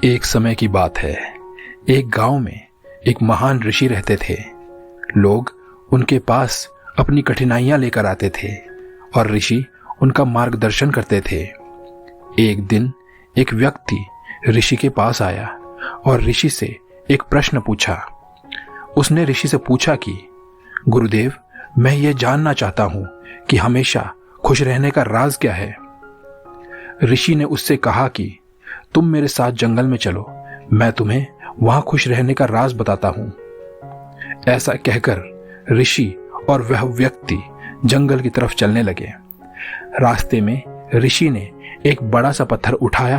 एक समय की बात है। एक गांव में एक महान ऋषि रहते थे। लोग उनके पास अपनी कठिनाइयां लेकर आते थे और ऋषि उनका मार्गदर्शन करते थे। एक दिन एक व्यक्ति ऋषि के पास आया और ऋषि से एक प्रश्न पूछा। उसने ऋषि से पूछा कि गुरुदेव, मैं ये जानना चाहता हूं कि हमेशा खुश रहने का राज क्या है। ऋषि ने उससे कहा कि तुम मेरे साथ जंगल में चलो, मैं तुम्हें वहां खुश रहने का राज बताता हूं। ऐसा कहकर ऋषि और वह व्यक्ति जंगल की तरफ चलने लगे। रास्ते में ऋषि ने एक बड़ा सा पत्थर उठाया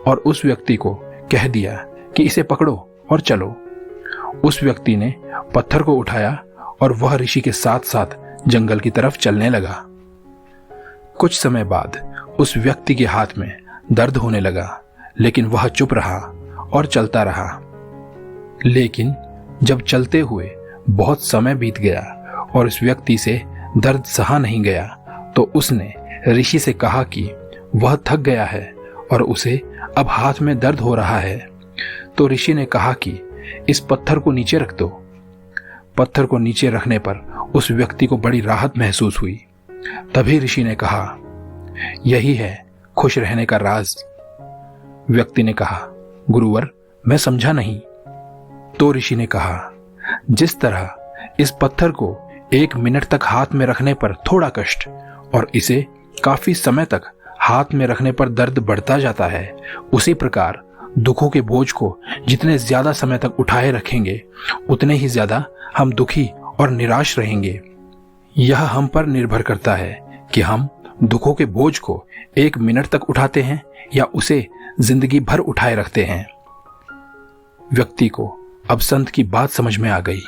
और उस व्यक्ति को कह दिया कि इसे पकड़ो और चलो। उस व्यक्ति ने पत्थर को उठाया और वह ऋषि के साथ साथ जंगल की तरफ चलने लगा। कुछ समय बाद उस व्यक्ति के हाथ में दर्द होने लगा, लेकिन वह चुप रहा और चलता रहा। लेकिन जब चलते हुए बहुत समय बीत गया और उस व्यक्ति से दर्द सहा नहीं गया, तो उसने ऋषि से कहा कि वह थक गया है और उसे अब हाथ में दर्द हो रहा है। तो ऋषि ने कहा कि इस पत्थर को नीचे रख दो। पत्थर को नीचे रखने पर उस व्यक्ति को बड़ी राहत महसूस हुई। तभी ऋषि ने कहा, यही है खुश रहने का राज। व्यक्ति ने कहा, गुरुवर, मैं समझा नहीं। तो ऋषि ने कहा, जिस तरह इस पत्थर को 1 मिनट तक हाथ में रखने पर थोड़ा कष्ट और इसे काफी समय तक हाथ में रखने पर दर्द बढ़ता जाता है, उसी प्रकार दुखों के बोझ को जितने ज्यादा समय तक उठाए रखेंगे, उतने ही ज्यादा हम दुखी और निराश रहेंगे। यह हम पर निर्भर करता है कि हम दुखों के बोझ को 1 मिनट तक उठाते हैं या उसे जिंदगी भर उठाए रखते हैं। व्यक्ति को अब संत की बात समझ में आ गई।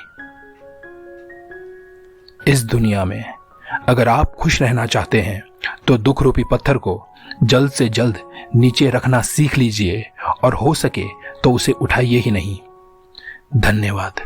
इस दुनिया में अगर आप खुश रहना चाहते हैं तो दुख रूपी पत्थर को जल्द से जल्द नीचे रखना सीख लीजिए और हो सके तो उसे उठाइए ही नहीं। धन्यवाद।